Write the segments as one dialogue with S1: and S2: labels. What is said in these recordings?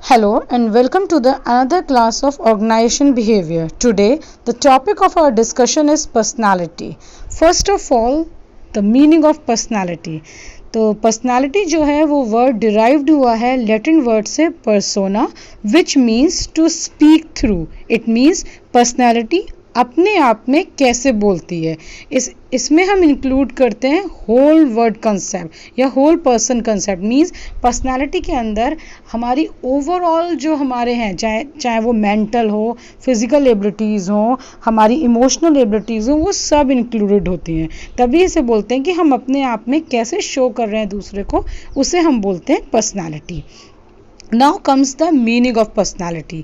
S1: Hello and welcome to the another class of organization behavior. Today the topic of our discussion is personality. First of all, the meaning of personality. तो personality जो है वो word derived हुआ है Latin word से persona which means to speak through. It means personality अपने आप में कैसे बोलती है. इसमें हम इंक्लूड करते हैं होल वर्ड कंसेप्ट या whole person concept. Means personality के अंदर हमारी ओवरऑल जो हमारे हैं चाहे वो मेंटल हो, फिजिकल एबिलिटीज़ हो, हमारी इमोशनल एबिलिटीज़ हो, वो सब इंक्लूडेड होती हैं. तभी इसे बोलते हैं कि हम अपने आप में कैसे शो कर रहे हैं दूसरे को, उसे हम बोलते हैं personality. Now comes the meaning of personality.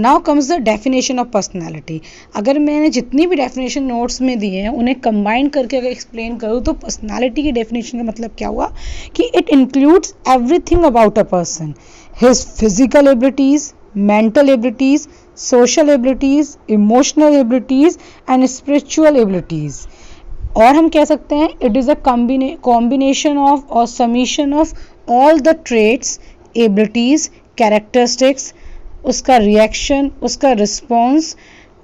S1: Now comes the definition of personality. अगर मैंने जितनी भी डेफिनेशन नोट्स में दिए हैं उन्हें कंबाइन करके अगर एक्सप्लेन करूँ तो पर्सनालिटी की डेफिनेशन का मतलब क्या हुआ कि it includes everything about a person, his physical abilities, mental abilities, social abilities, emotional abilities and spiritual abilities. और हम कह सकते हैं it is a combination of और summation of all the traits, abilities, characteristics, उसका रिएक्शन, उसका response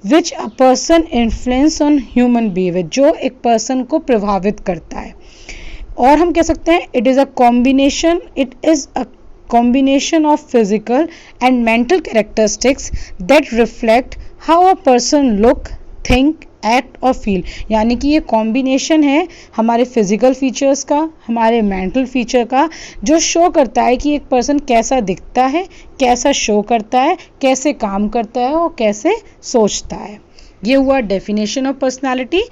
S1: which a person influence on human behaviour, जो एक पर्सन को प्रभावित करता है. और हम कह सकते हैं it is a combination of physical and mental characteristics that reflect how a person look, think, act और फील. यानी कि ये कॉम्बिनेशन है हमारे फिजिकल फीचर्स का, हमारे मेंटल फीचर का, जो शो करता है कि एक पर्सन कैसा दिखता है, कैसा शो करता है, कैसे काम करता है और कैसे सोचता है. ये हुआ definition of personality.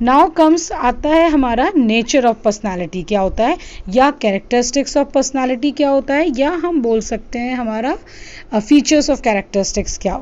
S1: Now comes आता है हमारा नेचर ऑफ पर्सनालिटी क्या होता है, या कैरेक्टरिस्टिक्स ऑफ पर्सनालिटी क्या होता है, या हम बोल सकते हैं हमारा features of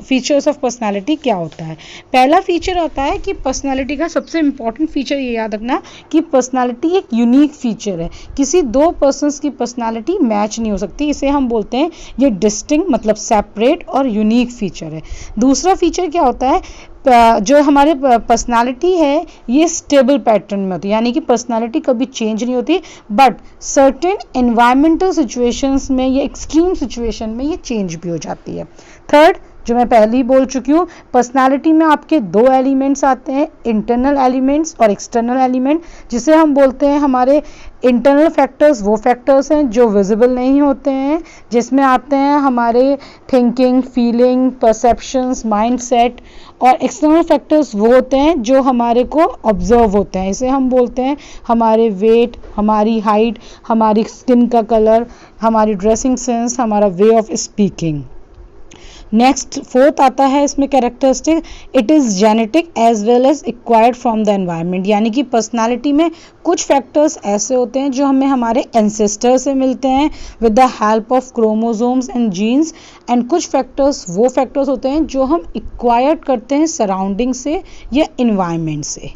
S1: features of personality क्या होता है. पहला फीचर होता है कि पर्सनालिटी का सबसे इम्पॉर्टेंट फीचर ये याद रखना कि पर्सनालिटी एक यूनिक फीचर है. किसी दो पर्सन्स की पर्सनालिटी मैच नहीं हो सकती. इसे हम बोलते हैं ये डिस्टिंक्ट मतलब सेपरेट और यूनिक फीचर है. दूसरा फीचर क्या होता है, जो हमारे पर्सनालिटी है ये स्टेबल पैटर्न में होती है. यानी कि पर्सनालिटी कभी चेंज नहीं होती, बट सर्टेन एनवायरमेंटल सिचुएशंस में या एक्सट्रीम सिचुएशन में ये चेंज भी हो जाती है. थर्ड, जो मैं पहले ही बोल चुकी हूँ, पर्सनालिटी में आपके दो एलिमेंट्स आते हैं, इंटरनल एलिमेंट्स और एक्सटर्नल एलिमेंट, जिसे हम बोलते हैं हमारे इंटरनल फैक्टर्स वो फैक्टर्स हैं जो विजिबल नहीं होते हैं, जिसमें आते हैं हमारे थिंकिंग, फीलिंग, परसेप्शंस, माइंडसेट. और एक्सटर्नल फैक्टर्स वो होते हैं जो हमारे को ऑब्जर्व होते हैं. इसे हम बोलते हैं हमारे वेट, हमारी हाइट, हमारी स्किन का कलर, हमारी ड्रेसिंग सेंस, हमारा way of speaking. Next fourth आता है इसमें characteristic, it is genetic as well as acquired from the environment. यानी कि पर्सनालिटी में कुछ फैक्टर्स ऐसे होते हैं जो हमें हमारे एंसेस्टर से मिलते हैं with the help of chromosomes and genes, and कुछ फैक्टर्स वो फैक्टर्स होते हैं जो हम एक्वायर्ड करते हैं सराउंडिंग से या इन्वायरमेंट से.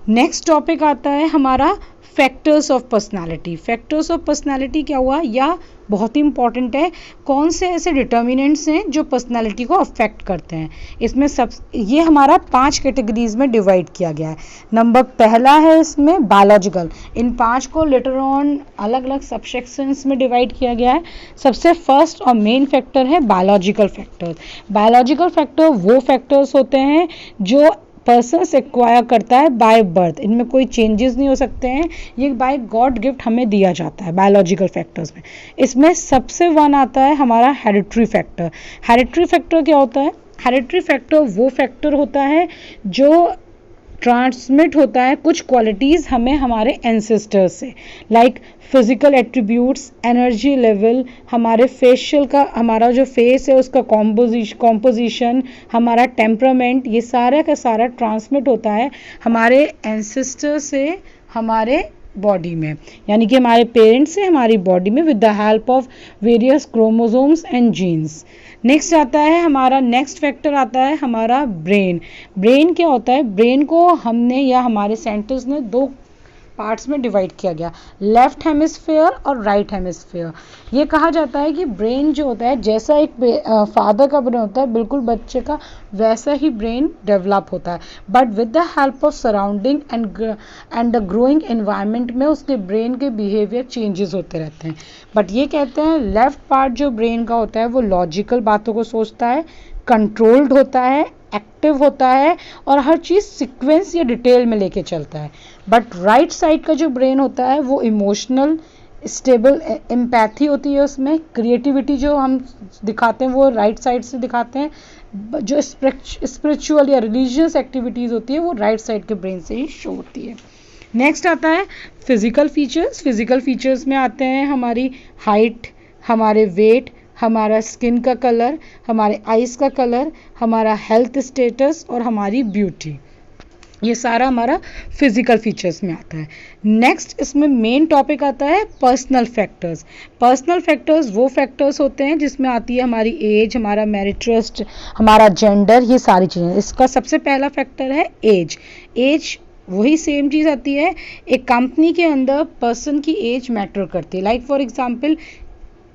S1: नेक्स्ट टॉपिक आता है हमारा factors of personality. Factors of personality क्या हुआ, या बहुत ही इंपॉर्टेंट है, कौन से ऐसे डिटर्मिनेंट्स हैं जो पर्सनालिटी को अफेक्ट करते हैं. इसमें ये हमारा 5 कैटेगरीज में डिवाइड किया गया है. नंबर पहला है इसमें बायोलॉजिकल. इन 5 को लेटर ऑन अलग अलग सबसेक्शंस में डिवाइड किया गया है. सबसे फर्स्ट और मेन फैक्टर है बायोलॉजिकल फैक्टर्स. बायोलॉजिकल फैक्टर वो फैक्टर्स होते हैं जो पर्सन एक्वायर करता है बाय बर्थ. इनमें कोई चेंजेस नहीं हो सकते हैं, ये बाय गॉड गिफ्ट हमें दिया जाता है बायोलॉजिकल फैक्टर्स में. इसमें सबसे वन आता है हमारा हेरिडिटरी फैक्टर. हेरिडिटरी फैक्टर क्या होता है, हेरिडिटरी फैक्टर वो फैक्टर होता है जो ट्रांसमिट होता है कुछ क्वालिटीज़ हमें हमारे एंसेस्टर्स से, like physical attributes, energy level, हमारे फेशियल का, हमारा जो फेस है उसका कॉम्पोजिशन, हमारा टेम्परामेंट, ये सारा का सारा ट्रांसमिट होता है हमारे एंसेस्टर से हमारे बॉडी में. यानी कि हमारे पेरेंट्स से हमारी बॉडी में with the help of various chromosomes and genes. Next आता है हमारा नेक्स्ट फैक्टर आता है हमारा ब्रेन. ब्रेन क्या होता है, ब्रेन को हमने या हमारे साइंटिस्ट ने 2 पार्ट्स में डिवाइड किया गया, लेफ्ट हेमिस्फेयर और राइट हेमिस्फेयर। ये कहा जाता है कि ब्रेन जो होता है जैसा एक फादर का ब्रेन होता है बिल्कुल बच्चे का वैसा ही ब्रेन डेवलप होता है, but with the help of surrounding and the growing environment में उसके ब्रेन के बिहेवियर चेंजेस होते रहते हैं। बट ये कहते हैं लेफ्ट पार्ट जो ब्रेन का होता है वो लॉजिकल बातों को सोचता है, कंट्रोल्ड होता है, एक्टिव होता है और हर चीज़ सीक्वेंस या डिटेल में लेके चलता है। बट राइट साइड का जो ब्रेन होता है वो इमोशनल, स्टेबल, एम्पैथी होती है उसमें, क्रिएटिविटी जो हम दिखाते हैं वो राइट साइड से दिखाते हैं, जो स्पिरिचुअल या रिलीजियस एक्टिविटीज़ होती है वो राइट साइड के ब्रेन से ही शो होती है। नेक्स्ट आता है फिजिकल फीचर्स। फिजिकल फीचर्स में आते हैं हमारी हाइट, हमारे वेट, हमारा स्किन का कलर, हमारे आइज़ का कलर, हमारा हेल्थ स्टेटस और हमारी ब्यूटी। ये सारा हमारा फिजिकल फीचर्स में आता है। नेक्स्ट इसमें मेन टॉपिक आता है पर्सनल फैक्टर्स। पर्सनल फैक्टर्स वो फैक्टर्स होते हैं जिसमें आती है हमारी एज, हमारा मैरिट, हमारा जेंडर, ये सारी चीज़ें। इसका सबसे पहला फैक्टर है एज। एज वही सेम चीज़ आती है, एक कंपनी के अंदर पर्सन की एज मैटर करती है। लाइक फॉर एग्जांपल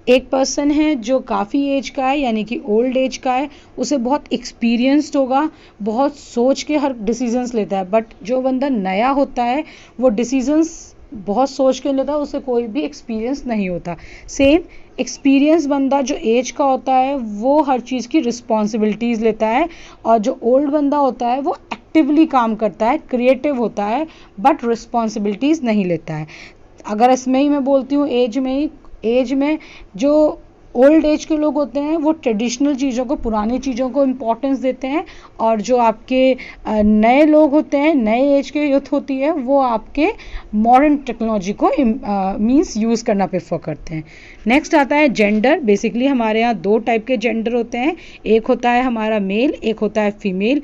S1: एक पर्सन है जो काफ़ी एज का है यानी कि ओल्ड एज का है, उसे बहुत एक्सपीरियंस्ड होगा, बहुत सोच के हर डिसीजंस लेता है। बट जो बंदा नया होता है वो डिसीजंस बहुत सोच के लेता है, उसे कोई भी एक्सपीरियंस नहीं होता। सेम एक्सपीरियंस बंदा जो एज का होता है वो हर चीज़ की रिस्पॉन्सिबिलिटीज़ लेता है, और जो ओल्ड बंदा होता है वो एक्टिवली काम करता है, क्रिएटिव होता है, बट रिस्पॉन्सिबिलिटीज़ नहीं लेता है। अगर इसमें ही मैं बोलती हूँ एज में जो ओल्ड एज के लोग होते हैं वो ट्रेडिशनल चीज़ों को, पुरानी चीज़ों को इम्पोर्टेंस देते हैं, और जो आपके नए लोग होते हैं, नए एज के यूथ होती है, वो आपके मॉडर्न टेक्नोलॉजी को मींस यूज़ करना प्रेफर करते हैं। नेक्स्ट आता है जेंडर। बेसिकली हमारे यहाँ दो टाइप के जेंडर होते हैं, एक होता है हमारा मेल, एक होता है फीमेल।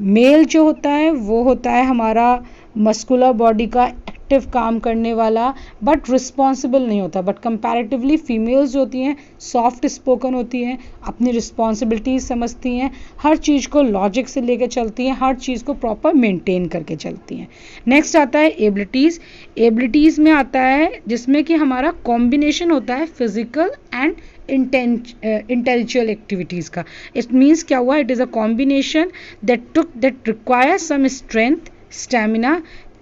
S1: मेल जो होता है वो होता है हमारा मस्कुलर बॉडी का, एक्टिव काम करने वाला, बट रिस्पॉन्सिबल नहीं होता। बट कंपैरेटिवली फीमेल्स जो होती हैं सॉफ्ट स्पोकन होती हैं, अपनी रिस्पॉन्सिबिलिटीज समझती हैं, हर चीज़ को लॉजिक से लेकर चलती हैं, हर चीज़ को प्रॉपर मेंटेन करके चलती हैं। नेक्स्ट आता है एबिलिटीज़। एबिलिटीज़ में आता है जिसमें कि हमारा कॉम्बिनेशन होता है फिजिकल एंड इंटेलेक्चुअल एक्टिविटीज़ का। इट मीन्स क्या हुआ, it is a combination that requires some strength, stamina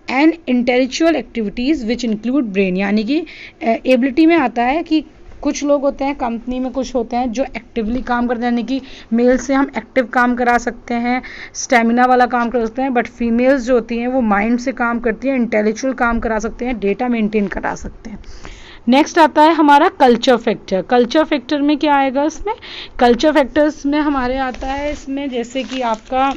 S1: and intellectual activities which include brain. यानी कि एबिलिटी में आता है कि कुछ लोग होते हैं कंपनी में, कुछ होते हैं जो एक्टिवली काम करते हैं, यानी कि मेल से हम एक्टिव काम करा सकते हैं, स्टेमिना वाला काम कर सकते हैं, बट फीमेल्स जो होती हैं वो माइंड से काम करती हैं, इंटेलेक्चुअल काम करा सकते हैं, डेटा मेंटेन करा सकते हैं। नेक्स्ट आता है हमारा कल्चर फैक्टर। कल्चर फैक्टर में क्या आएगा, इसमें कल्चर फैक्टर्स में हमारे आता है इसमें जैसे कि आपका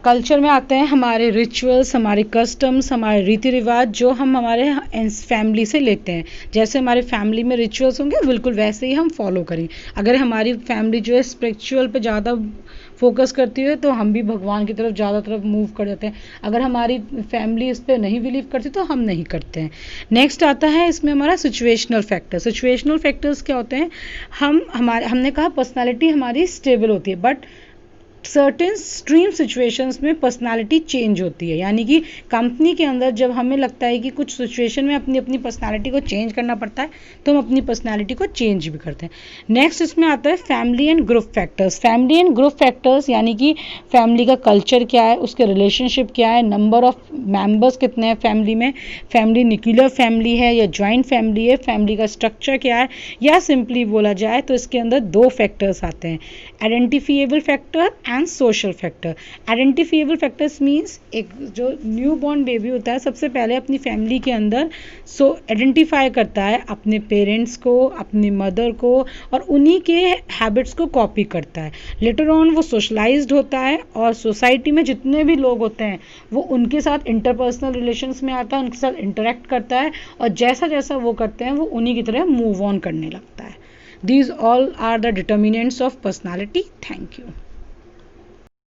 S1: कल्चर में आते हैं हमारे रिचुअल्स, हमारे कस्टम्स, हमारे रीति रिवाज जो हम हमारे फैमिली से लेते हैं। जैसे हमारे फैमिली में रिचुअल्स होंगे बिल्कुल वैसे ही हम फॉलो करें। अगर हमारी फैमिली जो है स्पिरिचुअल पे ज़्यादा फोकस करती है तो हम भी भगवान की तरफ ज़्यादा तरफ मूव कर जाते हैं। अगर हमारी फैमिली इस पर नहीं बिलीव करती तो हम नहीं करते हैं। नेक्स्ट आता है इसमें हमारा सिचुएशनल फैक्टर। सिचुएशनल फैक्टर्स क्या होते हैं, हमने कहा पर्सनालिटी हमारी स्टेबल होती है, बट सर्टेन स्ट्रीम सिचुएशंस में पर्सनालिटी चेंज होती है। यानी कि कंपनी के अंदर जब हमें लगता है कि कुछ सिचुएशन में अपनी अपनी पर्सनालिटी को चेंज करना पड़ता है तो हम अपनी पर्सनालिटी को चेंज भी करते हैं। नेक्स्ट इसमें आता है family and group factors. Family and group factors यानी कि फैमिली का कल्चर क्या है, उसके रिलेशनशिप क्या है, नंबर ऑफ मेंबर्स कितने हैं फैमिली में, फैमिली न्यूक्लियर फैमिली है या जॉइंट फैमिली है, फैमिली का स्ट्रक्चर क्या है, या सिंपली बोला जाए तो इसके अंदर दो फैक्टर्स आते हैं, identifiable factor and social factor. Identifiable factors means एक जो न्यू बॉर्न बेबी होता है सबसे पहले अपनी फैमिली के अंदर आइडेंटिफाई करता है अपने पेरेंट्स को, अपनी मदर को, और उन्हीं के हैबिट्स को कॉपी करता है। लेटर ऑन वो सोशलाइज्ड होता है और सोसाइटी में जितने भी लोग होते हैं वो उनके साथ इंटरपर्सनल रिलेशंस में आता है, उनके साथ इंटरेक्ट करता है, और जैसा जैसा वो करते हैं वो उन्हीं की तरह मूव ऑन करने लगता है। These all are the determinants of personality. Thank you.